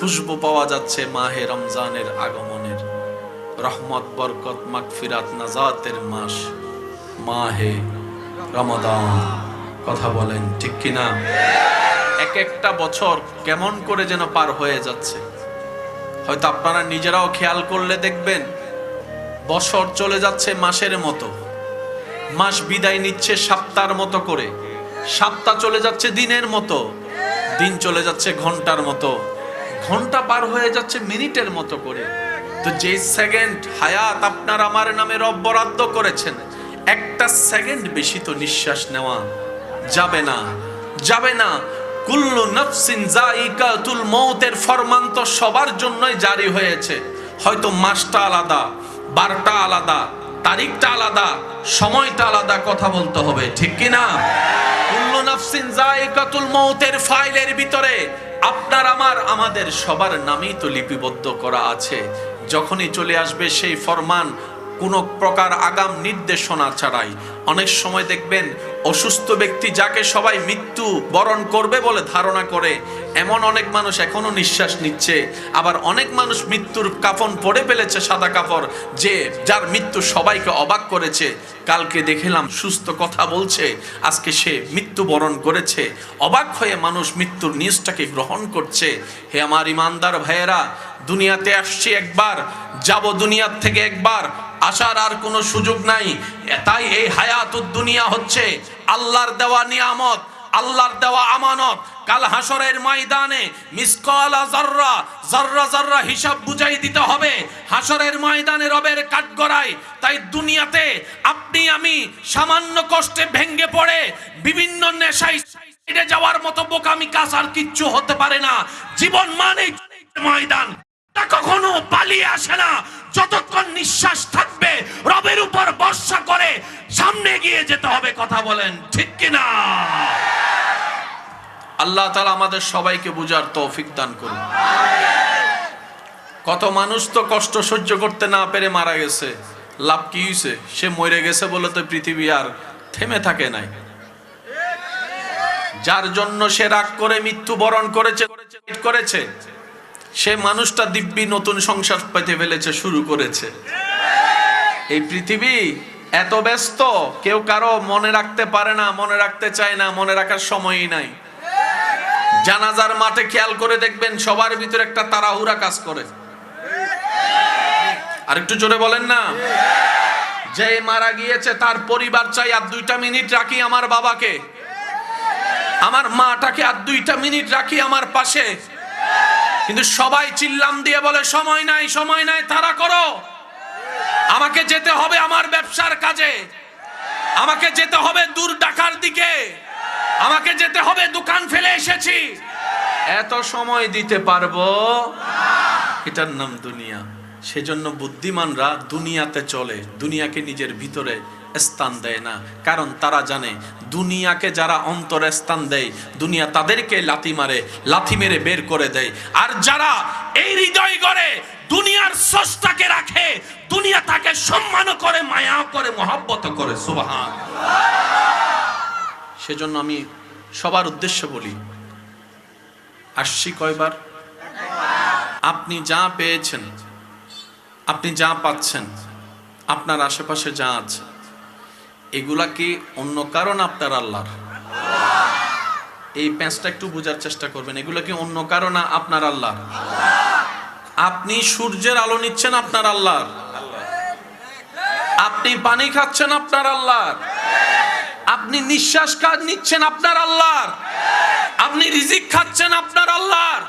খুশবু পাওয়া যাচ্ছে মাহে রমজানের আগমনের। রহমত, বরকত, মাগফিরাত, নাজাতের মাস মাহে রমাদান। কথা বলেন ঠিক কিনা? এক একটা বছর কেমন করে যেন পার হয়ে যাচ্ছে। হয়তো আপনারা নিজেরাও খেয়াল করলে দেখবেন বছর চলে যাচ্ছে মাসের মতো, মাস বিদায় নিচ্ছে সপ্তাহের মতো করে, সপ্তাহ চলে যাচ্ছে দিনের মতো, দিন চলে যাচ্ছে ঘন্টার মতো, ঘন্টা পার হয়ে যাচ্ছে মিনিটের মতো করে। তো যে সেকেন্ড হায়াত আপনার আমার নামে রব বরাদ্দ করেছেন, একটা সেকেন্ড বেশি তো নিঃশ্বাস নেওয়া যাবে না, যাবে না। কুল্লু নাফসিন যায়িকাতুল মউতের ফরমান তো সবার জন্যই জারি হয়েছে। হয়তো মাসটা আলাদা, বারটা আলাদা, তারিখটা আলাদা, সময়টা আলাদা, কথা বলতে হবে ঠিক কিনা? কুল্লু নাফসিন যায়িকাতুল মউতের ফাইলের ভিতরে আপনার আমার আমাদের সবার নামই তো লিপিবদ্ধ করা আছে। যখনই চলে আসবে সেই ফরমান কোনো প্রকার আগাম নির্দেশনা ছাড়াই। অনেক সময় দেখবেন অসুস্থ ব্যক্তি যাকে সবাই মৃত্যু বরণ করবে বলে ধারণা করে, এমন অনেক মানুষ এখনো নিঃশ্বাস নিচ্ছে। আবার অনেক মানুষ মৃত্যুর কাফন পরে ফেলেছে, সাদা কাপড়, যে যার মৃত্যু সবাইকে অবাক করেছে। কালকে দেখলাম সুস্থ কথা বলছে, আজকে সে মৃত্যু বরণ করেছে। অবাক হয়ে মানুষ মৃত্যুর নিউজটাকে গ্রহণ করছে। হে আমার ইমানদার ভাইয়েরা, দুনিয়াতে আসছি একবার, যাব দুনিয়ার থেকে একবার, আসার আর কোনো সুযোগ নাই। তাই এই হায়াতুদ দুনিয়া হচ্ছে আল্লাহর দেওয়া নিয়ামত, আল্লাহর দেওয়া আমানত। কাল হাসরের ময়দানে মিসকালা যাররা, যাররা যাররা হিসাব বুঝাই দিতে হবে হাসরের ময়দানে রবের কাঠগড়ায়। তাই দুনিয়াতে আপনি আমি সামান্য কষ্টে ভেঙ্গে পড়ে বিভিন্ন নেশায় যাওয়ার মতো বোকামি কাজ আর কিচ্ছু হতে পারে না। জীবন মানে ময়দান, কখনো পালিয়ে আসে না। যতক্ষণ নিঃশ্বাস থাকবে রবের উপর ভরসা করে সামনে গিয়ে যেতে হবে। কথা বলেন ঠিক কিনা? আল্লাহ তাআলা আমাদের সবাইকে বুঝার তৌফিক দান করুন। কত মানুষ তো কষ্ট সহ্য করতে না পেরে মারা গেছে। লাভ কি হয়েছে? সে মরে গেছে বলে তো পৃথিবী আর থেমে থাকে নাই। যার জন্য সে রাগ করে মৃত্যুবরণ করেছে সে মানুষটা দিব্যি নতুন সংসার পেতে ফেলেছে, শুরু করেছে। এই পৃথিবী এত ব্যস্ত, কেউ কারো মনে রাখতে পারে না, মনে রাখতে চায় না, মনে রাখার সময়ই নাই। জানাজার মাঠে খেয়াল করে দেখবেন সবার ভিতরে একটা তাড়াহুড়া কাজ করে। আর একটু জোরে বলেন না। যে মারা গিয়েছে তার পরিবার চাই আর 2টা মিনিট রাখি আমার বাবাকে, আমার মাটাকে আর 2টা মিনিট রাখি আমার পাশে। কিন্তু সবাই চিল্লাম দিয়ে বলে সময় নাই, সময় নাই, তাড়া করো, আমাকে যেতে হবে আমার ব্যবসার কাজে, আমাকে যেতে হবে দূর ঢাকার দিকে, আমাকে যেতে হবে দোকান ফেলে এসেছি, এত সময় দিতে পারবো? এটার নাম দুনিয়া। সেজন্য বুদ্ধিমানরা দুনিয়াতে চলে, দুনিয়াকে নিজের ভিতরে স্থান দেয় না। কারণ তারা জানে দুনিয়াকে যারা অন্তরে স্থান দেয়, দুনিয়া তাদেরকে লাথি মেরে বের করে দেয়। আর যারা এই হৃদয় গড়ে দুনিয়ার স্রষ্টাকে রাখে, দুনিয়া তাকে সম্মান করে, মায়া করে, মহব্বত করে। সুবহানাল্লাহ। সেজন্য আমি সবার উদ্দেশ্যে বলি, আসছি কয়বার? আপনি যা পেয়েছেন, আপনি যা পাচ্ছেন, আপনার আশেপাশে যা আছে, এগুলা কি অন্য কারণ আপনার আল্লাহর? এই প্যাঁচটা একটু বোঝার চেষ্টা করবেন। এগুলো কি অন্য কারণ আপনার আল্লাহর? আপনি সূর্যের আলো নিচ্ছেন আপনার আল্লাহর, আপনি পানি খাচ্ছেন আপনার আল্লাহর, আপনি নিঃশ্বাস নিচ্ছেন আপনার আল্লাহর, আপনি রিজিক খাচ্ছেন আপনার আল্লাহর,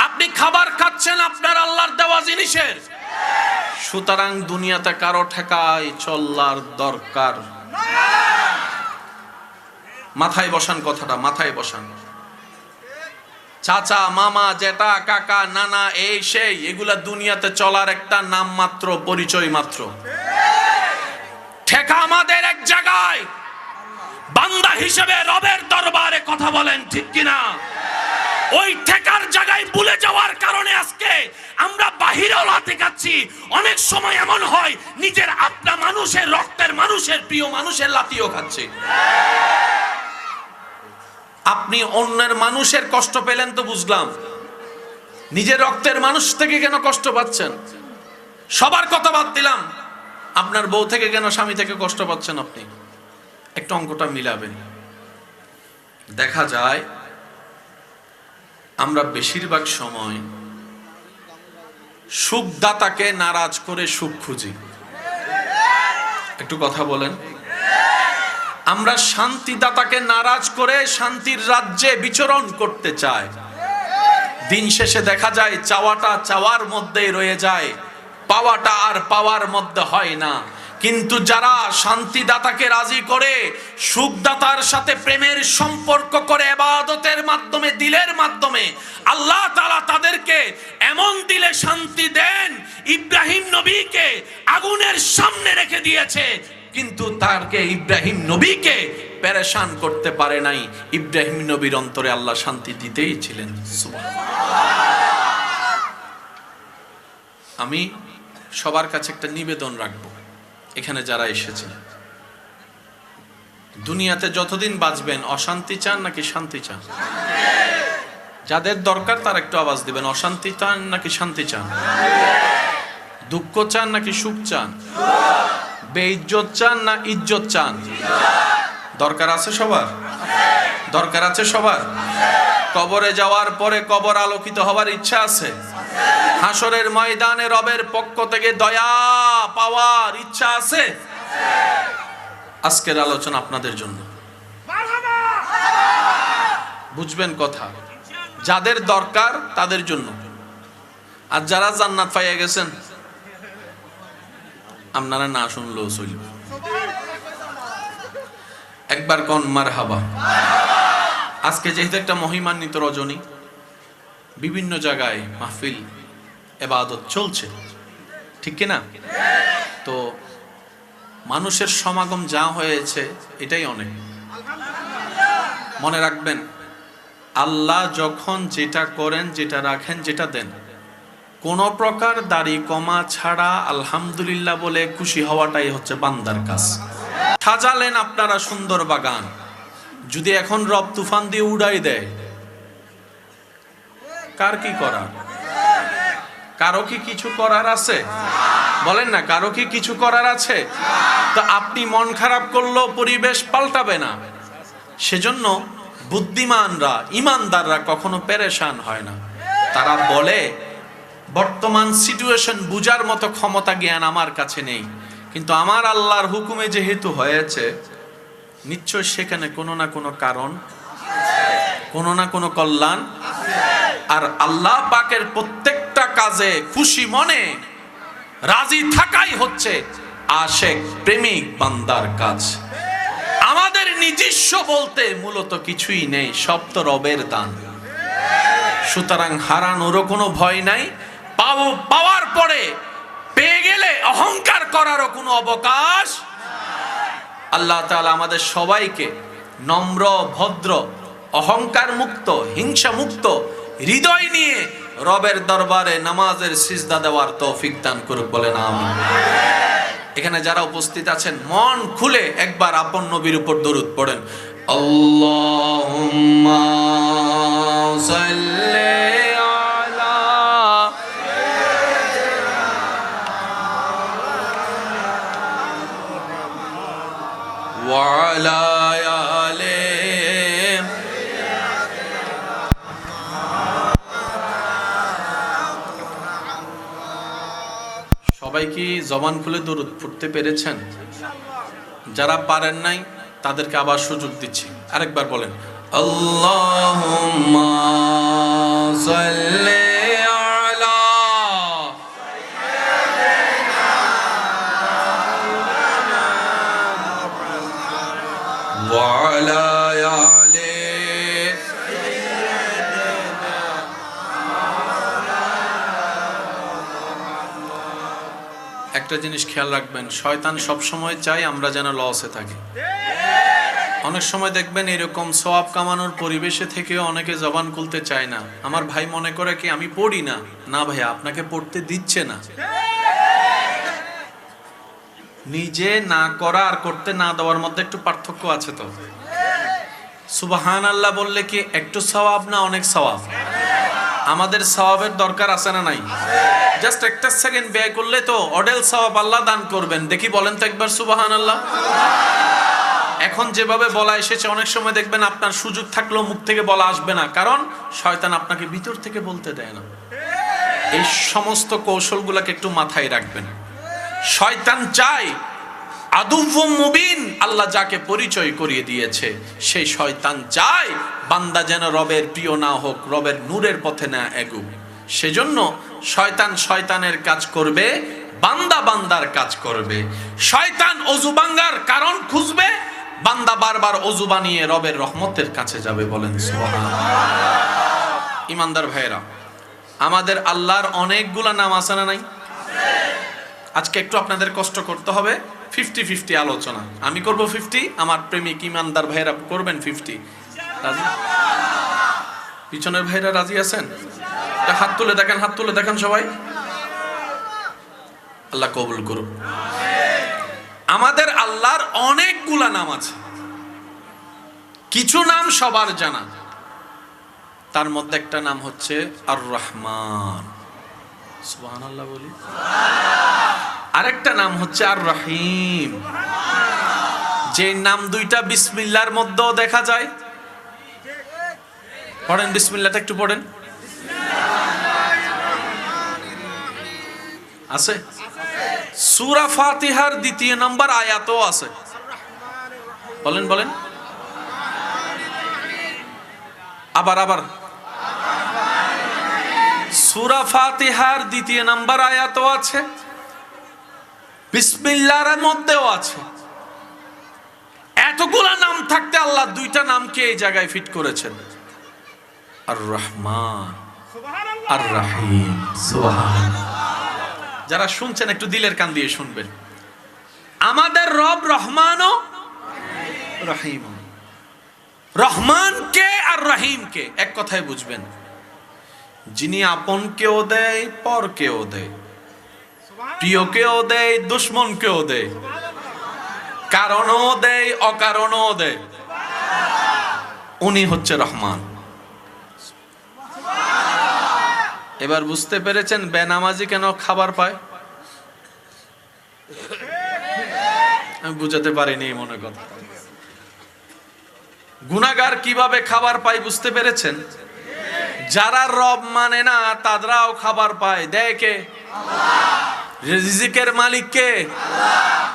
আপনি খাবার খাচ্ছেন আপনার আল্লাহর দেওয়া জিনিসের। সুতরাং দুনিয়াতে কারো ঠেকায় চলার দরকার। মাথায় বসান কথাটা, মাথায় বসান। চাচা, মামা, জেঠা, কাকা, নানা, এই সেই, এগুলা দুনিয়াতে চলার একটা নাম মাত্র, পরিচয় মাত্র। ঠেকা আমাদের এক জায়গায়, বান্দা হিসেবে রবের দরবারে। কথা বলেন ঠিক কিনা? ওই ঠেকার জায়গায় ভুলে যাওয়ার কারণে আজকে আমরা বাহিরেও লাথি খাচ্ছি। অনেক সময় এমন হয় নিজের আপনা মানুষের, রক্তের মানুষের, প্রিয় মানুষের লাথিও খাচ্ছে। আপনি অন্যের মানুষের কষ্ট পেলেন তো বুঝলাম, নিজের রক্তের মানুষ থেকে কেন কষ্ট পাচ্ছেন? সবার কথা বাদ দিলাম, আপনার বউ থেকে কেন, স্বামী থেকে কষ্ট পাচ্ছেন আপনি? একটু অঙ্কটা মিলাবেন। দেখা যায় আমরা বেশিরভাগ সময় সুখদাতাকে নারাজ করে সুখ খুঁজি। একটু কথা বলেন। আমরা শান্তিদাতাকে নারাজ করে শান্তির রাজ্যে বিচরণ করতে চাই। দিন শেষে দেখা যায় চাওয়াটা চাওয়ার মধ্যেই রয়ে যায়, পাওয়াটা আর পাওয়ার মধ্যে হয় না। কিন্তু যারা শান্তিদাতাকে রাজি করে, সুখদাতার সাথে প্রেমের সম্পর্ক করে, ইবাদতের মাধ্যমে, দিলের মাধ্যমে আল্লাহ তাআলা তাদেরকে এমন দিলে শান্তি দেন, ইব্রাহিম নবীকে আগুনের সামনে রেখে দিয়েছে, কিন্তু তারকে ইব্রাহিম নবীকে পেরেশান করতে পারে নাই। ইব্রাহিম নবীর অন্তরে আল্লাহ শান্তি দিতেই ছিলেন। আমি সবার কাছে একটা নিবেদন রাখবো, এখানে যারা এসেছেন, দুনিয়াতে যতদিন বাঁচবেন অশান্তি চান নাকি শান্তি চান? যাদের দরকার তার একটু আওয়াজ দিবেন। অশান্তি চান নাকি শান্তি চান? দুঃখ চান নাকি সুখ চান? বেইজ্জত চান না ইজ্জত চান? দরকার আছে সবার? দরকার আছে সবার? কবরে যাওয়ার পরে কবর আলোকিত হওয়ার ইচ্ছা আছে? হাসরের ময়দানে রবের পক্ষ থেকে দয়া পাওয়ার ইচ্ছা আছে? আজকের আলোচনা আপনাদের জন্য। বুঝবেন কথা, যাদের দরকার তাদের জন্য। আর যারা জান্নাত পাইয়া গেছেন, আপনারা না শুনলেও চলবে। একবার কোন মারহাবা। আজকে যেহেতু একটা মহিমান্বিত রজনী, বিভিন্ন জায়গায় মাহফিল, ইবাদত চলছে, ঠিক কিনা? তো মানুষের সমাগম যা হয়েছে এটাই অনেক। মনে রাখবেন, আল্লাহ যখন যেটা করেন, যেটা রাখেন, যেটা দেন, কোন প্রকার দাড়ি কমা ছাড়া আলহামদুলিল্লাহ বলে খুশি হওয়াটাই হচ্ছে বান্দার কাজ। সাজালেন আপনারা সুন্দর বাগান, যদি এখন রব তুফান দিয়ে উড়াই দেয়, কার কি করার? কারো কি কিছু করার আছে? বলেন না, কারো কি কিছু করার আছে? তো আপনি মন খারাপ করলেও পরিবেশ পাল্টাবে না। সেজন্য বুদ্ধিমানরা, ইমানদাররা কখনো পেরেশান হয় না। তারা বলে, বর্তমান সিচুয়েশন বুঝার মতো ক্ষমতা জ্ঞান আমার কাছে নেই, কিন্তু আমার আল্লাহর হুকুমে যেহেতু হয়েছে, নিশ্চয় সেখানে কোনো না কোনো কারণ, কোনো না কোনো কল্যাণ। আর আল্লাহ পাকের প্রত্যেকটা কাজে খুশি মনে রাজি থাকাই হচ্ছে আশেক প্রেমিক বান্দার কাজ। আমাদের নিজস্ব বলতে মূলত কিছুই নেই, সব তো রবের দান। সুতরাং হারানোরও কোনো ভয় নাই, পাওয়ার পরে পেয়ে গেলে অহংকার করারও কোনো অবকাশ। আল্লাহ তাআলা আমাদের সবাইকে নম্র, ভদ্র, অহংকার মুক্ত, হিংসা মুক্ত হৃদয় নিয়ে রবের দরবারে নামাজের সিজদা দেওয়ার তৌফিক দান করুক, বলেন আমিন। এখানে যারা উপস্থিত আছেন, মন খুলে একবার আপন নবীর উপর দরুদ পড়েন। আল্লাহুম্মা সাল্লি আলা ওয়া আলা আলি। সবাই কি জবান খুলে দরুদ পড়তে পেরেছেন? যারা পারেন নাই তাদেরকে আবার সুযোগ দিচ্ছি, আরেকবার বলেন আল্লাহুম্মা সাল্লি আলা ওয়া আলা আলি। একটা জিনিস খেয়াল রাখবেন, শয়তান সবসময় চায় আমরা যেন লসে থাকি। অনেক সময় দেখবেন এরকম সওয়াব কামানোর পরিবেশে থেকেও অনেকে জবান খুলতে চায় না। আমার ভাই মনে করে কি আমি পড়ি না। না ভাই, আপনাকে পড়তে দিচ্ছে না। নিজে না করা আর করতে না দেওয়ার মধ্যে একটু পার্থক্য আছে তো। সুবহানাল্লাহ বললে কি একটু সওয়াব না অনেক সওয়াব? আমাদের সওয়াবের দরকার আছে না নাই? জাস্ট একটা সেকেন্ড ব্যয় করলে তো অডেল সওয়াব আল্লাহ দান করবেন। দেখি বলেন তো একবার সুবহানাল্লাহ। এখন যেভাবে বলা এসেছে, অনেক সময় দেখবেন আপনার সুযোগ থাকলেও মুখ থেকে বলা আসবে না, কারণ শয়তান আপনাকে ভিতর থেকে বলতে দেয় না। এই সমস্ত কৌশলগুলোকে একটু মাথায় রাখবেন। শয়তান চায় আদুউম মুবিন, আল্লাহ যাকে পরিচয় করিয়ে দিয়েছে সেই শয়তান চায় বান্দা যেন রবের প্রিয় না হোক, রবের নূরের পথে না এগুক। সেজন্য শয়তান শয়তানের কাজ করবে, বান্দা বান্দার কাজ করবে। শয়তান অজু ভাঙার কারণ খুঁজবে, বান্দা বারবার অজু বানিয়ে রবের রহমতের কাছে যাবে। বলেন সুবহানাল্লাহ। ইমানদার ভাইরা, আমাদের আল্লাহর অনেকগুলা নাম আছে না নাই? আজকে একটু আপনাদের কষ্ট করতে হবে। 50-50 আলোচনা আমি করব, 50 আমার প্রেমিক ইমানদার ভাইরা করবেন 50। রাজি? পিছনের ভাইরা রাজি আছেন? হাত তুলে দেখেন, হাত তুলে দেখেন সবাই। আল্লাহ কবুল করুন। আমাদের আল্লাহর অনেকগুলা নাম আছে, কিছু নাম সবার জানা। তার মধ্যে একটা নাম হচ্ছে আর রহমান, সুবহানাল্লাহ বলি। আরেকটা নাম হচ্ছে আর রহিম, যে নাম দুইটা বিসমিল্লাহর মধ্যেও দেখা যায়। পড়েন বিসমিল্লাহটা একটু পড়েন। আছে সূরা ফাতিহার 2 নম্বর আয়াতও আছে। বলেন বলেন আবার সূরা ফাতিহার 2 নম্বর আয়াতও আছে, বিসমিল্লাহর মধ্যেও আছে। এতগুলা নাম থাকতে আল্লাহ দুইটা নামকে এই জায়গায় ফিট করেছেন, আর রহমান আর রহিম। সুবহানাল্লাহ। যারা শুনছেন একটু দিলের কান দিয়ে শুনবেন। আমাদের রব রহমান ও রহিম। রহমান কে আর রহিম কে? এক কথায় বুঝবেন, যিনি আপন কেও দেয়, পর কেও দেয়, প্রিয় কেও দেয়, দুশ্মন কেও দেয়, কারণও দেয়, অকারণও দেয়। উনি হচ্ছে রহমান। এবার বুঝতে পেরেছেন বেনামাজি কেন খাবার পায়? আমি বুঝাতে পারিনি মনে কথা। গুনাহগার কিভাবে খাবার পায় বুঝতে পেরেছেন? যারা রব মানে না তারাও খাবার পায়। দেয় কে? রিজিকের মালিক কে?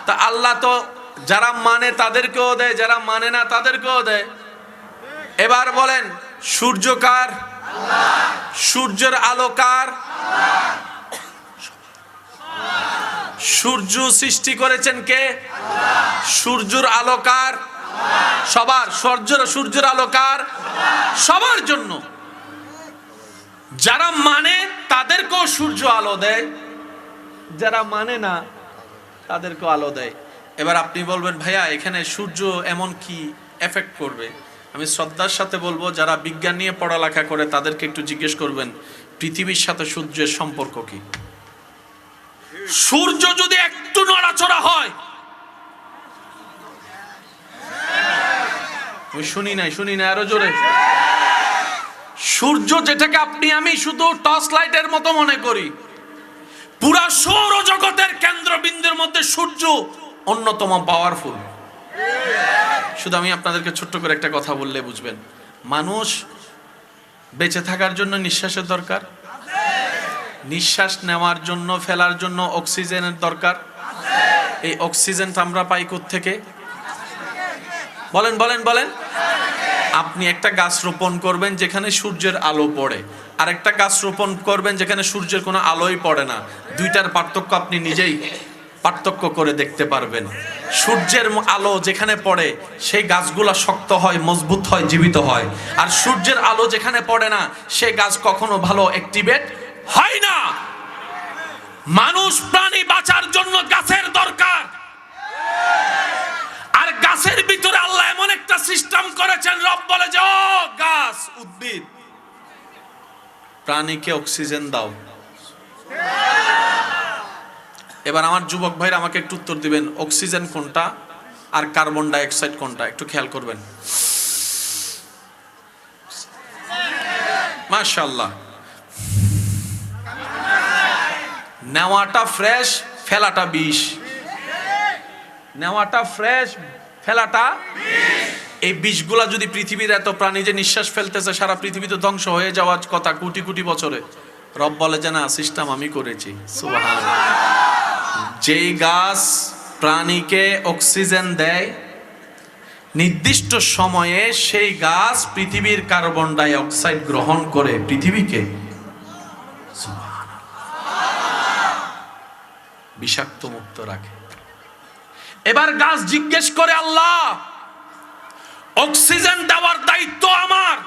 তা আল্লাহ তো যারা মানে তাদেরকেও দেয়, যারা মানে না তাদেরকেও দেয়। এবার বলেন সূর্য কার? সূর্যের আলো কার? সূর্য সৃষ্টি করেছেন কে? সূর্যের আলো কার? সবার। সূর্যের আলো কার? সবার জন্য। যারা মানে তাদেরকেও সূর্য আলো দেয়, যারা মানে না তাদেরকেও আলো দেয়। এবার আপনি বলবেন ভাইয়া এখানে সূর্য এমন কি এফেক্ট করবে? আমি শ্রদ্ধার সাথে বলবো, যারা বিজ্ঞান নিয়ে পড়ালেখা করে তাদেরকে একটু জিজ্ঞেস করবেন পৃথিবীর সাথে সূর্যের সম্পর্ক কি। সূর্য যদি একটু নড়াচড়া হয়, শুনি নাই আরো জোরে। সূর্য যেটাকে আপনি আমি শুধু টর্চ লাইটের মতো মনে করি, পুরা সৌরজগতের কেন্দ্রবিন্দুর মধ্যে সূর্য অন্যতম পাওয়ারফুল। শুধু আমি আপনাদেরকে ছোট্ট করে একটা কথা বললে বুঝবেন। মানুষ বেঁচে থাকার জন্য নিঃশ্বাসের দরকার, নিঃশ্বাস নেওয়ার জন্য ফেলার জন্য অক্সিজেনের দরকার। এই অক্সিজেনটা আমরা পাই কোত্থেকে? বলেন বলেন বলেন। আপনি একটা গাছ রোপণ করবেন যেখানে সূর্যের আলো পড়ে, আর একটা গাছ রোপণ করবেন যেখানে সূর্যের কোনো আলোই পড়ে না। দুইটার পার্থক্য আপনি নিজেই পার্থক্য করে দেখতে পারবেন। সূর্যের আলো যেখানে পড়ে সেই গাছগুলা শক্ত হয়, মজবুত হয়, জীবিত হয়। আর সূর্যের আলো যেখানে পড়ে না সেই গাছ কখনো ভালো অ্যাক্টিভেট হয় না। মানুষ প্রাণী বাঁচার জন্য গাছের দরকার। আর গাছের ভিতরে আল্লাহ এমন একটা সিস্টেম করেছেন, রব বলে যে ও গাছ, উদ্ভিদ, প্রাণীকে অক্সিজেন দাও। এবার আমার যুবক ভাইরা আমাকে একটু উত্তর দিবেন, অক্সিজেন কোনটা আর কার্বন ডাই অক্সাইড কোনটা? একটু খেয়াল করবেন। মাশাআল্লাহ। নেওয়াটা ফ্রেশ, ফেলাটা বিষ। নেওয়াটা ফ্রেশ, ফেলাটা এই বিষগুলা যদি পৃথিবীর এত প্রাণী যে নিঃশ্বাস ফেলতেছে, সারা পৃথিবী তো ধ্বংস হয়ে যাওয়ার কথা কোটি কোটি বছরে। রব বলে যে না, সিস্টেম আমি করেছি। সুবহানাল্লাহ। যেই গাছ প্রাণীকে অক্সিজেন দেয় নির্দিষ্ট সময়ে, সেই গাছ পৃথিবীর কার্বন ডাই অক্সাইড গ্রহণ করে পৃথিবীকে বিষাক্ত মুক্ত রাখে। এবার গাছ জিজ্ঞেস করে, আল্লাহ অক্সিজেন দেওয়ার দায়িত্ব আমার,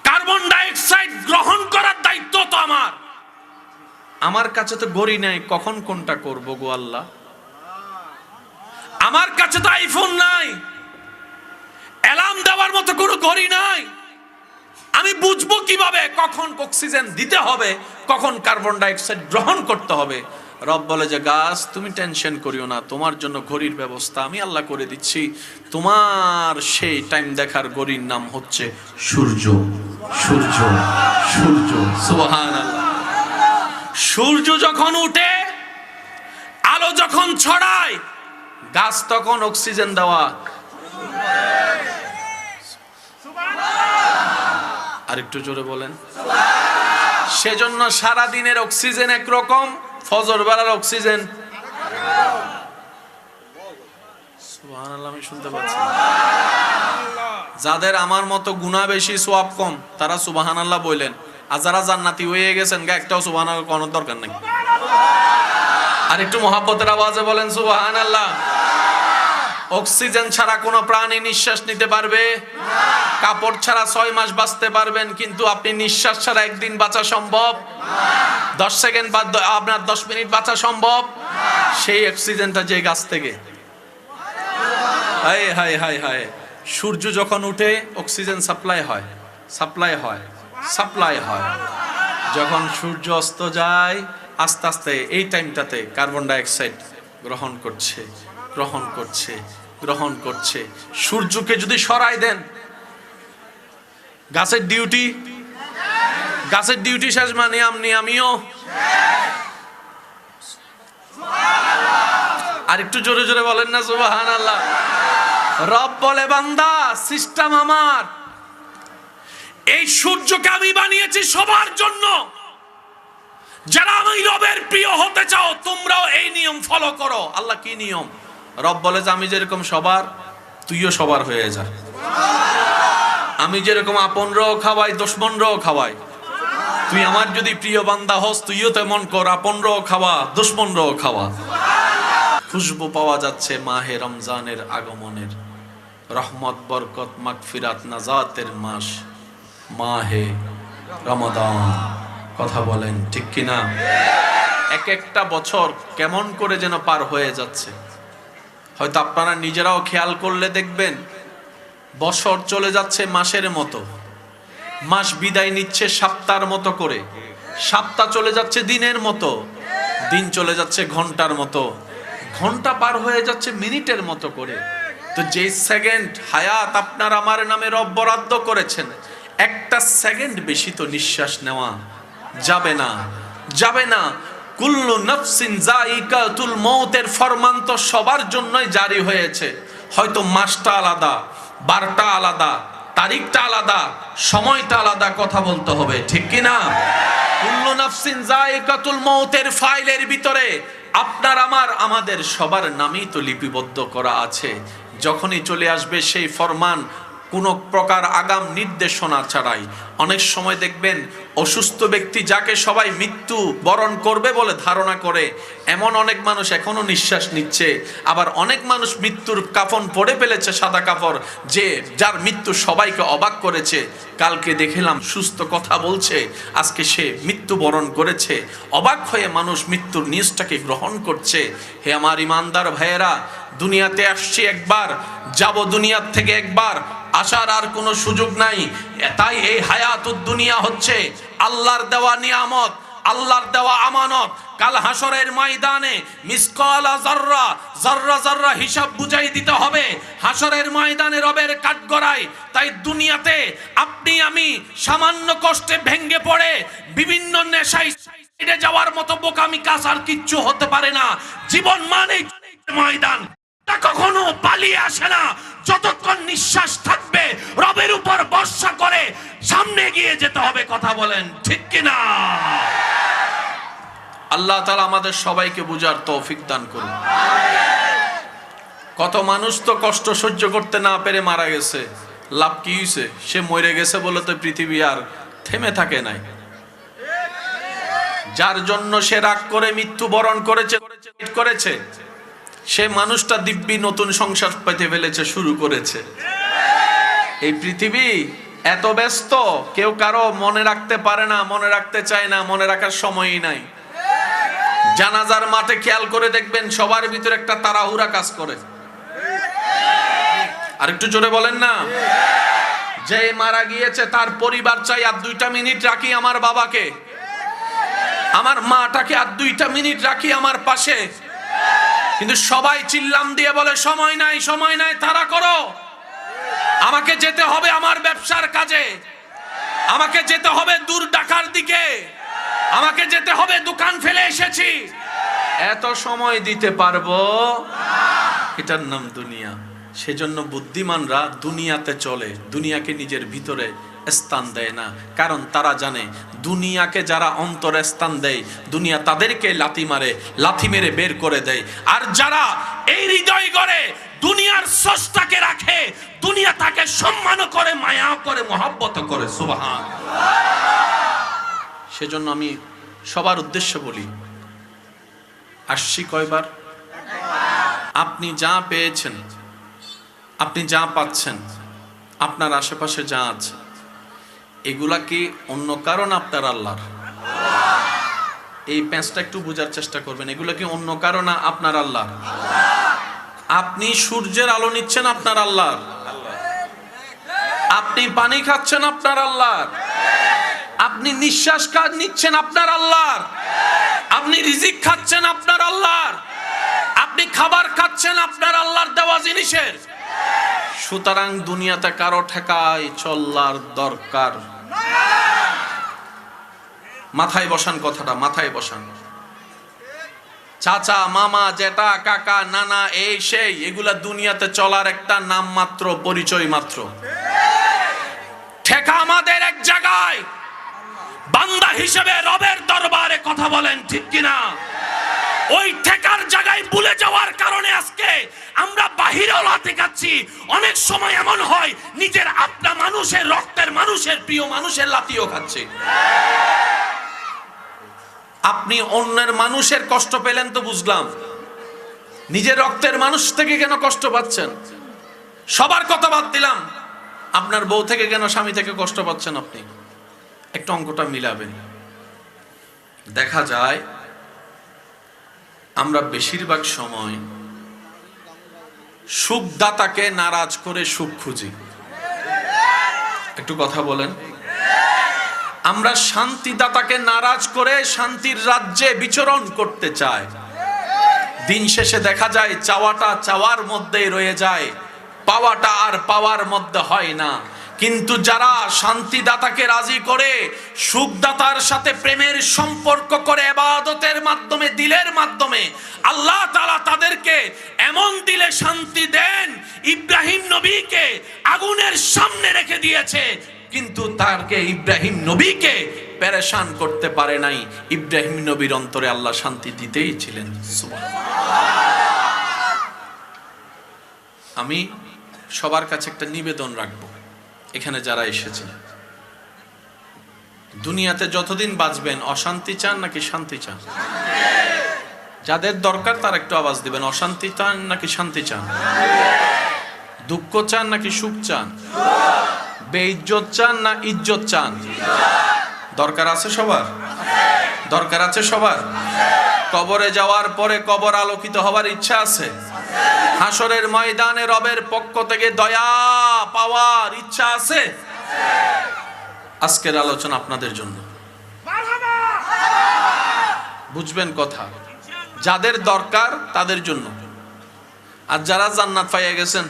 কার্বন ডাই অক্সাইড গ্রহণ করার দায়িত্ব তো আমার কাছে তো ঘড়ি নাই, কখন কোনটা করব গো আল্লাহ? আমার কাছে তো আইফোন নাই, অ্যালার্ম দেওয়ার মতো কোনো ঘড়ি নাই, আমি বুঝবো কিভাবে কখন অক্সিজেন দিতে হবে, কখন কার্বন ডাই অক্সাইড গ্রহণ করতে হবে? রব বলে যে গাছ তুমি টেনশন করিও না, তোমার জন্য ঘড়ির ব্যবস্থা আমি আল্লাহ করে দিচ্ছি। তোমার সেই টাইম দেখার ঘড়ির নাম হচ্ছে সূর্য। সূর্য, সূর্য, সুবহানাল্লাহ। সূর্য যখন উঠে, আলো যখন ছড়ায়, গাছ তখন অক্সিজেন দেওয়া। আরেকটু জোরে বলেন। সেজন্য সারা দিনের অক্সিজেন একরকম, ফজর বেলার অক্সিজেন সুবহানাল্লাহ, আমি শুনতে পাচ্ছি। যাদের আমার মতো গুনাহ বেশি সওয়াব কম, তারা সুবহানাল্লাহ বললেন। আর যারা জান্নাতি হয়ে গেছেন, একটাও সুবহানাল্লাহ কোনোর দরকার নেই। আর একটু মহব্বতের আওয়াজে বলেন সুবহানাল্লাহ। অক্সিজেন ছাড়া কোনো প্রাণী নিঃশ্বাস নিতে পারবে না। কাপড় ছাড়া 6 মাস বাঁচতে পারবেন, কিন্তু আপনি নিঃশ্বাস ছাড়া একদিন বাঁচা সম্ভব না। 10 সেকেন্ড বা আপনার 10 মিনিট বাঁচা সম্ভব না। সেই অক্সিজেনটা যে গাছ থেকে। হায় হায় হায় হায়। সূর্য যখন উঠে অক্সিজেন সাপ্লাই হয়, সাপ্লাই হয়, সাপ্লাই হয়। যখন সূর্য অস্ত যায়, আস্তে আস্তে এই টাইমটাতে কার্বন ডাই অক্সাইড গ্রহণ করছে, গ্রহণ করছে, গ্রহণ করছে। সূর্যকে যদি সরাই দেন, গাছের ডিউটি, গাছের ডিউটি শেষ, মানে আমিও। আর একটু জোরে জোরে বলেন না সুবহানাল্লাহ। রব বলে বান্দা, সিস্টেম আমার, এই সূর্যকে আমি বানিয়েছি সবার জন্য। যারা আমি রবের প্রিয় হতে চাও, তোমরাও এই নিয়ম ফলো করো। আল্লাহ কি নিয়ম? রব বলে যে আমি যেরকম সবার, তুইও সবার হয়ে যা। আমি যেরকম আপনরাও খাওয়াই, দুশমনরাও খাওয়াই। তুই আমার যদি প্রিয় বান্দা হস, তুইও তেমন কর, আপনরাও খাওয়া, দুশমনরাও খাওয়া। খুশবু পাওয়া যাচ্ছে মাহে রমজানের আগমনের, রহমত, বরকত, মাগফিরাত, নাজাতের মাস মাহে রমাদান। কথা বলেন ঠিক কিনা? এক একটা বছর কেমন করে যেন পার হয়ে যাচ্ছে। হয়তো আপনারা নিজেরাও খেয়াল করলে দেখবেন, বছর চলে যাচ্ছে মাসের মতো, মাস বিদায় নিচ্ছে সপ্তাহের মতো করে, সপ্তাহ চলে যাচ্ছে দিনের মতো, দিন চলে যাচ্ছে ঘন্টার মতো, ঘন্টা পার হয়ে যাচ্ছে মিনিটের মতো করে। তো যে সেকেন্ড হায়াত আপনার আমার নামে রব বরাদ্দ করেছেন, একটা সেকেন্ড বেশি তো নিঃশ্বাস নেওয়া যাবে না, যাবে না। কুল্লু নাফসিন যায়িকাতুল মউতের ফরমান তো সবার জন্যই জারি হয়েছে। হয়তো মাসটা আলাদা, বারটা আলাদা, তারিখটা আলাদা, সময়টা আলাদা, কথা বলতে হবে ঠিক কিনা? কুল্লু নাফসিন যায়িকাতুল মউতের ফাইলের ভিতরে আপনার আমার আমাদের সবার নামই তো লিপিবদ্ধ করা আছে। যখনই চলে আসবে সেই ফরমান, কোনো প্রকার আগাম নির্দেশনা ছাড়াই। অনেক সময় দেখবেন অসুস্থ ব্যক্তি যাকে সবাই মৃত্যু বরণ করবে বলে ধারণা করে, এমন অনেক মানুষ এখনো নিঃশ্বাস নিচ্ছে। আবার অনেক মানুষ মৃত্যুর কাফন পরে ফেলেছে, সাদা কাপড়, যে যার মৃত্যু সবাইকে অবাক করেছে। কালকে দেখলাম সুস্থ কথা বলছে, আজকে সে মৃত্যু বরণ করেছে। অবাক হয়ে মানুষ মৃত্যুর নিউজটাকে গ্রহণ করছে। হে আমার ইমানদার ভাইয়েরা, দুনিয়াতে আসছি একবার, যাব দুনিয়ার থেকে একবার, আসার আর কোনো সুযোগ নাই। তাই এই হায়াতুদ দুনিয়া হচ্ছে আল্লাহর দেওয়া নিয়ামত, আল্লাহর দেওয়া আমানত। কাল হাসরের ময়দানে মিসকালা যাররা, যাররা যাররা হিসাব বুঝাই দিতে হবে হাসরের ময়দানে রবের কাঠগড়ায়। তাই দুনিয়াতে আপনি আমি সামান্য কষ্টে ভেঙ্গে পড়ে বিভিন্ন নেশায় এটা যাওয়ার মতো বোকামি কাজ আর কিচ্ছু হতে পারে না। জীবন মানে ময়দান, তা কখনো পালিয়ে আসে না। যতক্ষণ নিঃশ্বাস থাকবে রবের উপর ভরসা করে সামনে গিয়ে যেতে হবে। কথা বলেন ঠিক কিনা? আল্লাহ তাআলা আমাদের সবাইকে বুঝার তৌফিক দান করুন। কত মানুষ তো কষ্ট সহ্য করতে না পেরে মারা গেছে, লাভ কি হয়েছে? সে মরে গেছে বলে তো পৃথিবী আর থেমে থাকে নাই। যার জন্য সে রাগ করে মৃত্যুবরণ করেছে সে মানুষটা দিব্যি নতুন সংসার পেতে ফেলেছে, শুরু করেছে। এই পৃথিবী এত ব্যস্ত, কেউ কারো মনে রাখতে পারে না, মনে রাখতে চায় না, মনে রাখার সময়ই নাই। জানাজার মাঠে খেয়াল করে দেখবেন সবার ভিতরে একটা তাড়াহুড়া কাজ করে। আর একটু জোরে বলেন না। যে মারা গিয়েছে তার পরিবার চাই আর 2টা মিনিট রাখি আমার বাবাকে, আমার মাটাকে আর 2টা মিনিট রাখি আমার পাশে। কিন্তু সবাই চিল্লাম দিয়ে বলে সময় নাই, সময় নাই, তাড়া করো, আমাকে যেতে হবে আমার ব্যবসার কাজে, আমাকে যেতে হবে দূর ঢাকার দিকে, আমাকে যেতে হবে, দোকান ফেলে এসেছি, এত সময় দিতে পারবো? এটার নাম দুনিয়া। সেজন্য বুদ্ধিমানরা দুনিয়াতে চলে, দুনিয়াকে নিজের ভিতরে স্থান দেয় না। কারণ তারা জানে দুনিয়াকে যারা অন্তরে স্থান দেয়, দুনিয়া তাদেরকে লাথি মেরে বের করে দেয়। আর যারা এই হৃদয় গড়ে দুনিয়ার স্রষ্টাকে রাখে, দুনিয়া তাকে সম্মান করে, মায়া করে, মহব্বত করে। সুবহান। সেজন্য আমি সবার উদ্দেশ্যে বলি, আসছি কয়বার? আপনি যা পেয়েছেন, আপনি যা পাচ্ছেন, আপনার আশেপাশে যা আছে, এগুলা কি অন্য কারণ আপনার আল্লাহর? এই প্যাঁচটা একটু বোঝার চেষ্টা করবেন। এগুলা কি অন্য কারণ আপনার আল্লাহর? আপনি সূর্যের আলো নিচ্ছেন আপনার আল্লাহর, আপনি পানি খাচ্ছেন আপনার আল্লাহর, আপনি নিঃশ্বাস নিচ্ছেন আপনার আল্লাহর, আপনি রিজিক খাচ্ছেন আপনার আল্লাহর, আপনি খাবার খাচ্ছেন আপনার আল্লাহর দেওয়া জিনিসের। সুতরাং দুনিয়াতে কারো ঠেকায় চলার দরকার। মাথায় বসান কথাটা, মাথায় বসান। চাচা, মামা, জেঠা, কাকা, নানা, এই সেই, এগুলা দুনিয়াতে চলার একটা নাম মাত্র, পরিচয় মাত্র। ঠেকা আমাদের এক জায়গায়, বান্দা হিসেবে রবের দরবারে। কথা বলেন ঠিক কিনা? ওই ঠেকার জায়গায় ভুলে যাওয়ার কারণে আজকে আমরা বাহিরেও লাথি খাচ্ছি। অনেক সময় এমন হয় নিজের আপনা মানুষের, রক্তের মানুষের, প্রিয় মানুষের লাথিও খাচ্ছি। আপনি অন্যের মানুষের কষ্ট পেলেন তো বুঝলাম, নিজের রক্তের মানুষ থেকে কেন কষ্ট পাচ্ছেন? সবার কথা বাদ দিলাম, আপনার বউ থেকে কেন, স্বামী থেকে কষ্ট পাচ্ছেন আপনি? একটু অঙ্কটা মিলাবেন। দেখা যায় আমরা বেশিরভাগ সময় সুখদাতাকে নারাজ করে সুখ খুঁজি। একটু কথা বলেন। আমরা শান্তিদাতাকে নারাজ করে শান্তির রাজ্যে বিচরণ করতে চাই। দিন শেষে দেখা যায় চাওয়াটা চাওয়ার মধ্যেই রয়ে যায়, পাওয়াটা আর পাওয়ার মধ্যে হয় না। কিন্তু যারা শান্তিদাতাকে রাজি করে, সুখদাতার সাথে প্রেমের সম্পর্ক করে, ইবাদতের মাধ্যমে, দিলের মাধ্যমে আল্লাহ তাআলা তাদেরকে এমন দিলে শান্তি দেন, ইব্রাহিম নবীকে আগুনের সামনে রেখে দিয়েছে, কিন্তু তাকে, ইব্রাহিম নবীকে পেরেশান করতে পারে নাই। ইব্রাহিম নবীর অন্তরে আল্লাহ শান্তি দিতেই ছিলেন। আমি সবার কাছে একটা নিবেদন রাখবো, এখানে যারা এসেছেন, দুনিয়াতে যতদিন বাঁচবেন অশান্তি চান নাকি শান্তি চান? যাদের দরকার তার একটু আওয়াজ দিবেন। অশান্তি চান নাকি শান্তি চান? দুঃখ চান নাকি সুখ চান? বেইজ্জত চান না ইজ্জত চান? দরকার আছে সবার? দরকার আছে সবার? কবরে যাওয়ার পরে কবর আলোকিত হওয়ার ইচ্ছা আছে? হাসরের ময়দানে রবের পক্ষ থেকে দয়া পাওয়ার ইচ্ছা আছে? আজকের আলোচনা আপনাদের জন্য। বুঝবেন কথা, যাদের দরকার তাদের জন্য। আর যারা জান্নাত পাইয়া গেছেন,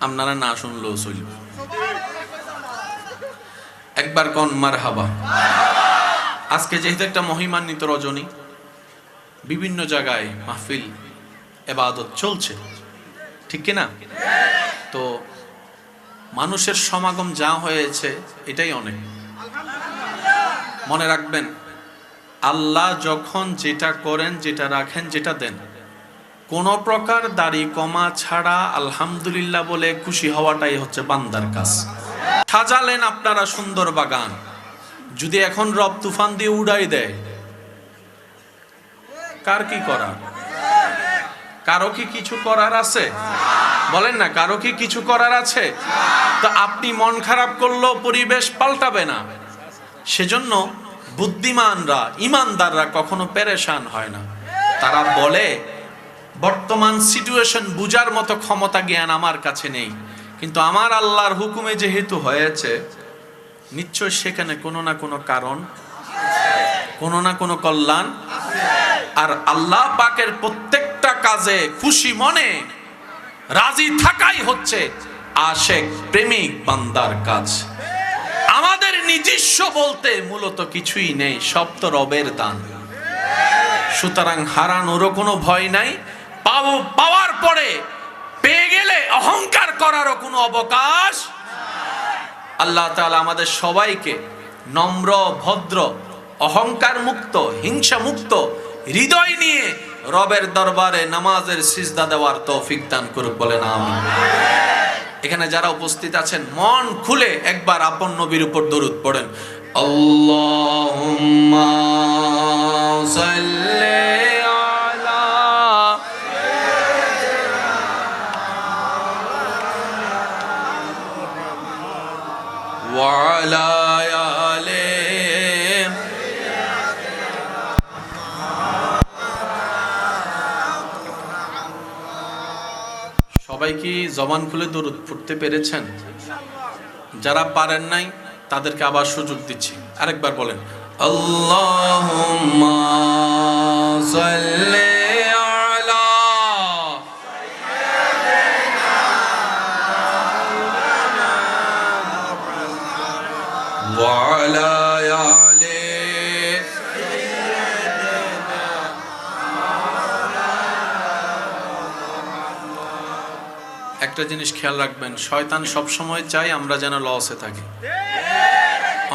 আপনারা না শুনলেও চলবে। একবার কোন মারহাবা। আজকে যেহেতু একটা মহিমান্বিত রজনী, বিভিন্ন জায়গায় মাহফিল ইবাদত চলছে, ঠিক কিনা? তো মানুষের সমাগম যা হয়েছে এটাই অনেক। মনে রাখবেন, আল্লাহ যখন যেটা করেন, যেটা রাখেন, যেটা দেন, কোন প্রকার দাড়ি কমা ছাড়া আলহামদুলিল্লাহ বলে খুশি হওয়াটাই হচ্ছে বান্দার কাজ। সাজালেন আপনারা সুন্দর বাগান, যদি এখন রব তুফান দিয়ে উড়াই দেয়, কার কি করার? কারো কি কিছু করার আছে? বলেন না, কারো কি কিছু করার আছে? তো আপনি মন খারাপ করলেও পরিবেশ পাল্টাবে না। সেজন্য বুদ্ধিমানরা, ইমানদাররা কখনো পেরেশান হয় না। তারা বলে, বর্তমান সিচুয়েশন বুঝার মতো ক্ষমতা জ্ঞান আমার কাছে নেই, কিন্তু আমার আল্লাহর হুকুমে যেহেতু হয়েছে, নিশ্চয় সেখানে কোনো না কোনো কারণ, কোনো না কোনো কল্যাণ। আর আল্লাহ পাকের প্রত্যেকটা কাজে খুশি মনে রাজি থাকাই হচ্ছে আশেক প্রেমিক বান্দার কাজ। আমাদের নিজস্ব বলতে মূলত কিছুই নেই, সব তো রবের দান। সুতরাং হারানোরও কোনো ভয় নাই, পাওয়ার পরে পেয়ে গেলে অহংকার করারও কোনো অবকাশ। আল্লাহ তাআলা আমাদের সবাইকে নম্র, ভদ্র, অহংকার মুক্ত, হিংসা মুক্ত হৃদয় নিয়ে রবের দরবারে নামাজের সিজদা দেওয়ার তৌফিক দান করুক, বলেন আমিন। এখানে যারা উপস্থিত আছেন, মন খুলে একবার আপন নবীর উপর দরুদ পড়েন। আল্লাহুম্মা সাল্লি আলা ওয়া আলা আলি। সবাই কি জবান খুলে দরুদ পড়তে পেরেছেন? যারা পারেন নাই তাদেরকে আবার সুযোগ দিচ্ছি, আরেকবার বলেন আল্লাহুম্মা সাল্লি আলা ওয়া আলা আলি। একটা জিনিস খেয়াল রাখবেন, শয়তান সব সময় চায় আমরা যেন লসে থাকি।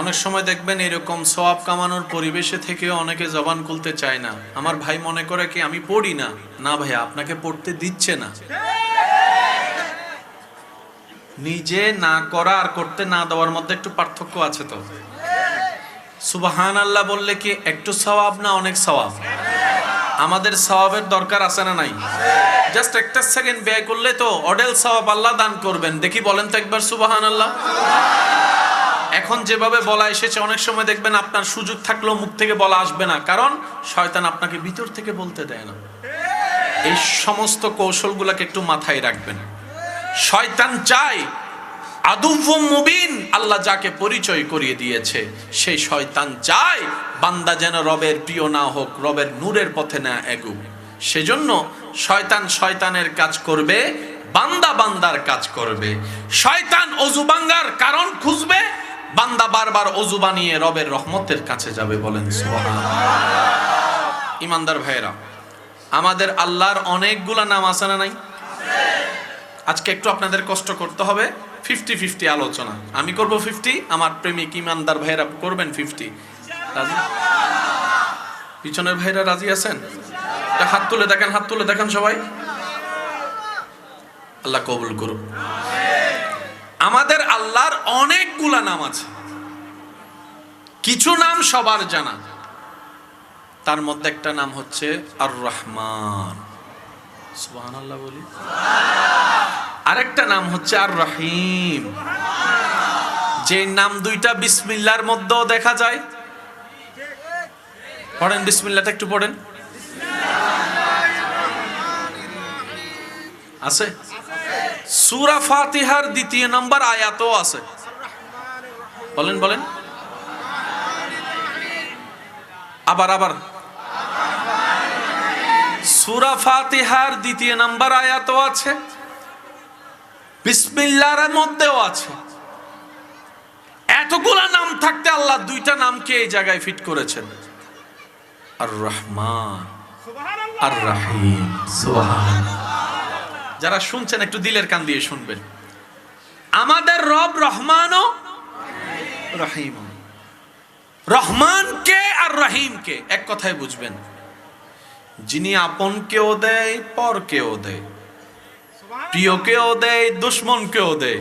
অনেক সময় দেখবেন এরকম সওয়াব কামানোর পরিবেশে থেকে অনেকে জবান খুলতে চায় না। আমার ভাই মনে করে কি আমি পড়ি না। না ভাইয়া, আপনাকে পড়তে দিচ্ছে না। নিজে না করা আর করতে না দেওয়ার মধ্যে একটু পার্থক্য আছে। তো সুবহানাল্লাহ বললে কি একটু সওয়াব না অনেক সওয়াব? আমাদের সওয়াবের দরকার আছে না নাই? জাস্ট একটা সেকেন্ড ব্যয় করলে তো অডেল সওয়াব আল্লাহ দান করবেন। দেখি বলেন তো একবার সুবহানাল্লাহ। এখন যেভাবে বলা এসেছে, অনেক সময় দেখবেন আপনার সুযোগ থাকলেও মুখ থেকে বলা আসবে না, কারণ শয়তান আপনাকে ভিতর থেকে বলতে দেয় না। এই সমস্ত কৌশলগুলোকে একটু মাথায় রাখবেন। শয়তান চায় আদুউম মুবিন, আল্লাহ যাকে পরিচয় করিয়ে দিয়েছে সেই শয়তান চায় বান্দা যেন রবের প্রিয় না হোক, রবের নূরের পথে না এগুক। সেজন্য শয়তান শয়তানের কাজ করবে, বান্দা বান্দার কাজ করবে। শয়তান অজু ভাঙার কারণ খুঁজবে, বান্দা বারবার অজু বানিয়ে রবের রহমতের কাছে যাবে, বলেন সুবহানাল্লাহ। ইমানদার ভাইরা, আমাদের আল্লাহর অনেকগুলা নাম আছে না নাই? আজকে একটু আপনাদের কষ্ট করতে হবে, 50-50 আলোচনা। আমি করব 50, আমার প্রেমিক ইমানদার ভাইরা করবেন 50। রাজি? পিছনের ভাইরা রাজি আছেন? হাত তুলে দেখেন, হাত তুলে দেখেন সবাই। আল্লাহ কবুল করুন। আমাদের আল্লাহর অনেকগুলা নাম আছে, কিছু নাম সবার জানা। তার মধ্যে একটা নাম হচ্ছে আর রহমান, সুবহানাল্লাহ বলি। আরেকটা নাম হচ্ছে আর রহিম, যে নাম দুইটা বিসমিল্লাহর মধ্যেও দেখা যায়। পড়েন বিসমিল্লাহটা একটু পড়েন। আছে? সূরা ফাতিহার 2 নম্বর আয়াতও আছে। বলেন বলেন আবার। সূরা ফাতিহার 2 নম্বর আয়াতও আছে, বিসমিল্লাহর মধ্যেও আছে। এতগুলা নাম থাকতে আল্লাহ দুইটা নামকে এই জায়গায় ফিট করেছেন, আর রহমান আর রহিম। সুবহানাল্লাহ। যারা শুনছেন একটু দিলের কান দিয়ে শুনবেন, আমাদের রব রহমান ও রহিম। রহমান কে আর রহিম কে? এক কথায় বুঝবেন, যিনি আপন কেও দেয়, পর কেও দেয়, প্রিয় কেও দেয়, দুশ্মন কেও দেয়,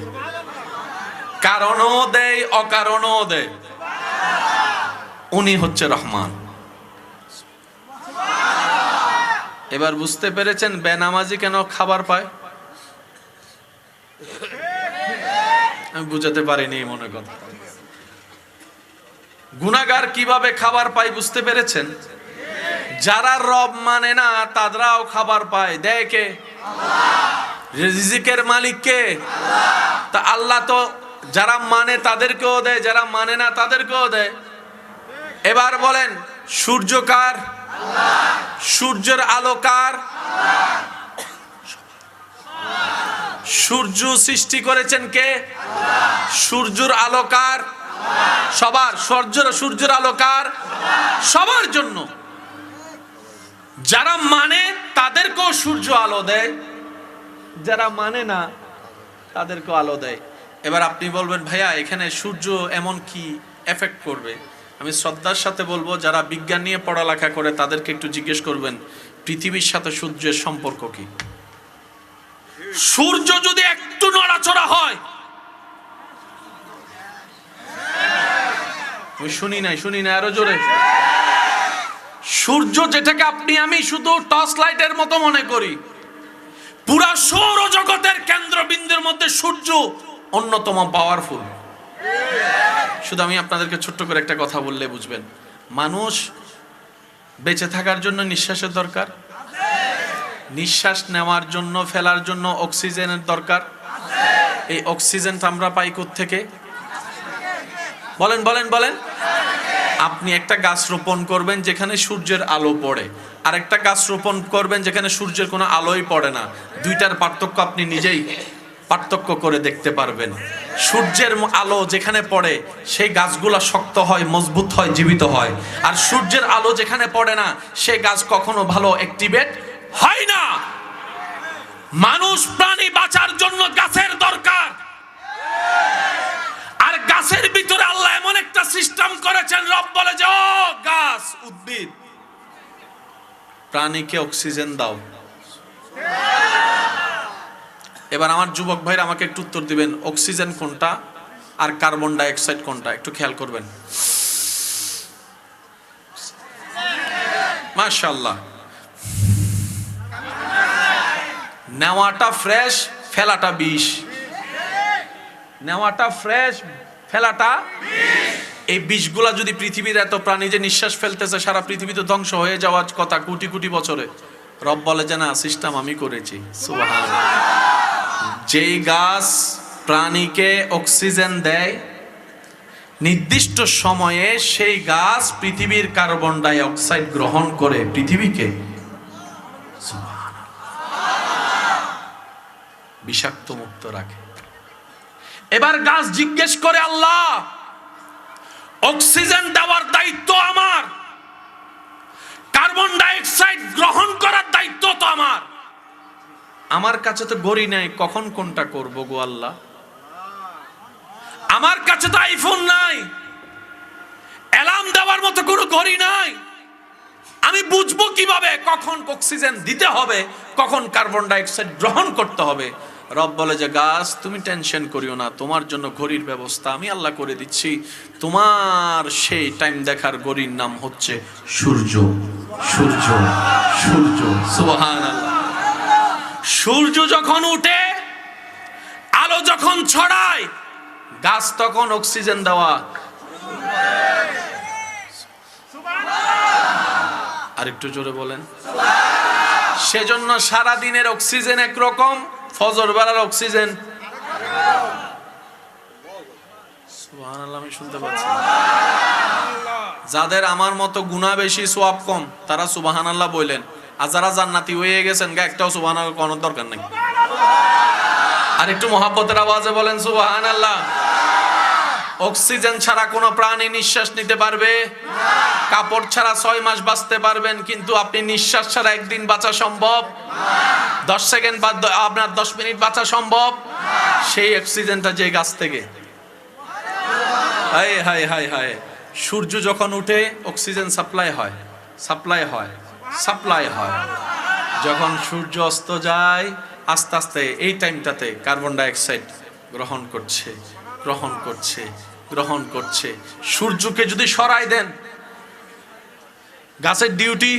কারণও দেয়, অকারণও দেয়, উনি হচ্ছে রহমান। এবার বুঝতে পেরেছেন বেনামাজি কেন খাবার পায়? আমি বুঝাতে পারিনি মনে কথা। গুনাহগার কিভাবে খাবার পায় বুঝতে পেরেছেন? যারা রব মানে না তারাও খাবার পায়। দেয় কে? রিজিকের মালিক কে? তা আল্লাহ তো যারা মানে তাদেরকেও দেয়, যারা মানে না তাদেরকেও দেয়। এবার বলেন, সূর্য কার? সূর্যের আলো কার? সূর্য সৃষ্টি করেছেন কে? সূর্যের আলো কার? সবার। সূর্যের আলো কার? সবার জন্য। যারা মানে তাদেরকেও সূর্য আলো দেয়, যারা মানে না তাদেরকেও আলো দেয়। এবার আপনি বলবেন ভাইয়া এখানে সূর্য এমন কি এফেক্ট করবে? আমি শ্রদ্ধার সাথে বলবো, যারা বিজ্ঞান নিয়ে পড়ালেখা করে তাদেরকে একটু জিজ্ঞেস করবেন পৃথিবীর সাথে সূর্যের সম্পর্ক কি। সূর্য যদি একটু নড়াচড়া হয়, শুনি নাই আরো জোরে। সূর্য যেটাকে আপনি আমি শুধু টর্চ লাইটের মতো মনে করি, পুরা সৌরজগতের কেন্দ্রবিন্দুর মধ্যে সূর্য অন্যতম পাওয়ারফুল। শুধু আমি আপনাদেরকে ছোট্ট করে একটা কথা বললে বুঝবেন। মানুষ বেঁচে থাকার জন্য নিঃশ্বাসের দরকার, নিঃশ্বাস নেওয়ার জন্য ফেলার জন্য অক্সিজেনের দরকার। এই অক্সিজেনটা আমরা পাই কোত্থেকে? বলেন বলেন বলেন। আপনি একটা গাছ রোপণ করবেন যেখানে সূর্যের আলো পড়ে, আর একটা গাছ রোপণ করবেন যেখানে সূর্যের কোনো আলোই পড়ে না। দুইটার পার্থক্য আপনি নিজেই পার্থক্য করে দেখতে পারবেন। সূর্যের আলো যেখানে পড়ে সেই গাছগুলা শক্ত হয়, মজবুত হয়, জীবিত হয়। আর সূর্যের আলো যেখানে পড়ে না সেই গাছ কখনো ভালো অ্যাক্টিভেট হয় না। মানুষ প্রাণী বাঁচার জন্য গাছের দরকার। আর গাছের ভিতরে আল্লাহ এমন একটা সিস্টেম করেছেন, রব বলে যে ও গাছ, উদ্ভিদ, প্রাণীকে অক্সিজেন দাও। এবার আমার যুবক ভাইরা আমাকে একটু উত্তর দিবেন, অক্সিজেন কোনটা আর কার্বন ডাই অক্সাইড কোনটা? একটু খেয়াল করবেন। মাশাআল্লাহ। নেওয়াটা ফ্রেশ, ফেলাটা বিষ। নেওয়াটা ফ্রেশ, ফেলাটা এই বিষগুলা যদি পৃথিবীর এত প্রাণী যে নিঃশ্বাস ফেলতেছে, সারা পৃথিবী তো ধ্বংস হয়ে যাওয়ার কথা কোটি কোটি বছরে। রব বলে যে না, সিস্টেম আমি করেছি। সুবহানাল্লাহ। যেই গাছ প্রাণীকে অক্সিজেন দেয় নির্দিষ্ট সময়ে, সেই গাছ পৃথিবীর কার্বন ডাই অক্সাইড গ্রহণ করে পৃথিবীকে বিষাক্ত মুক্ত রাখে। এবার গাছ জিজ্ঞেস করে, আল্লাহ অক্সিজেন দেওয়ার দায়িত্ব আমার, কার্বন ডাই অক্সাইড গ্রহণ করার দায়িত্ব তো আমার কাছে তো ঘড়ি নাই, কখন কোনটা করব গো আল্লাহ? আমার কাছে তো আইফোন নাই, অ্যালার্ম দেওয়ার মতো কোনো ঘড়ি নাই। আমি বুঝবো কিভাবে কখন অক্সিজেন দিতে হবে, কখন কার্বন ডাই অক্সাইড গ্রহণ করতে হবে? রব বলে যে গাছ তুমি টেনশন করিও না, তোমার জন্য ঘড়ির ব্যবস্থা আমি আল্লাহ করে দিচ্ছি। তোমার সেই টাইম দেখার ঘড়ির নাম হচ্ছে সূর্য। সূর্য সূর্য সুবহানাল্লাহ। সূর্য যখন উঠে, আলো যখন ছড়ায়, গাছ তখন অক্সিজেন দেওয়া। আর একটু জোরে বলেন। সেজন্য সারা দিনের অক্সিজেন একরকম, ফজর বেলার অক্সিজেন সুবহানাল্লাহ আমি শুনতে পাচ্ছি। যাদের আমার মতো গুনাহ বেশি সওয়াব কম তারা সুবহানাল্লাহ বলেন, আর যারা জান্নাতি হয়ে গেছেন একটাও সুবহানাল্লাহ কোনো দরকার নেই। আর একটু মহব্বতের আওয়াজে বলেন সুবহানাল্লাহ। অক্সিজেন ছাড়া কোনো প্রাণী নিঃশ্বাস নিতে পারবে না। কাপড় ছাড়া 6 মাস বাঁচতে পারবেন, কিন্তু আপনি নিঃশ্বাস ছাড়া একদিন বাঁচা সম্ভব না। 10 সেকেন্ড বা আপনার 10 মিনিট বাঁচা সম্ভব না। সেই অক্সিজেনটা যে গাছ থেকে, হায় হায় হায় হায়, সূর্য যখন উঠে অক্সিজেন সাপ্লাই হয়, সাপ্লাই হয়, সাপ্লাই হয়। যখন সূর্য অস্ত যায় আস্তে আস্তে এই টাইমটাতে কার্বন ডাই অক্সাইড গ্রহণ করছে, গ্রহণ করছে, গ্রহণ করছে। সূর্যকে যদি সরাই দেন, গাছের ডিউটি,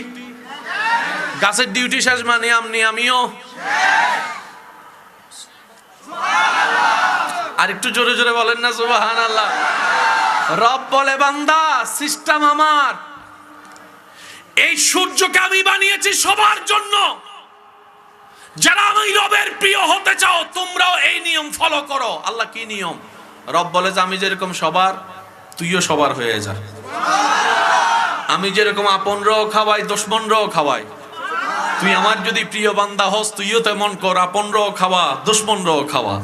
গাছের ডিউটি শেষ, মানে আমিও। আর একটু জোরে জোরে বলেন না সুবহানাল্লাহ। রব বলে, বান্দা সিস্টেম আমার, এই সূর্যকে আমি বানিয়েছি সবার জন্য। যারা আমি রবের প্রিয় হতে চাও তোমরাও এই নিয়ম ফলো করো। আল্লাহ কি নিয়ম? রব বলে যে আমি যেরকম সবার, তুইও সবার হয়ে যা। আমি যেরকম আপনরাও খাওয়াই, দুশমনরাও খাওয়াই, তুই আমার যদি প্রিয় বান্দা হস তুইও তেমন কর, আপনরাও খাওয়া, দুশমনরাও খাওয়া।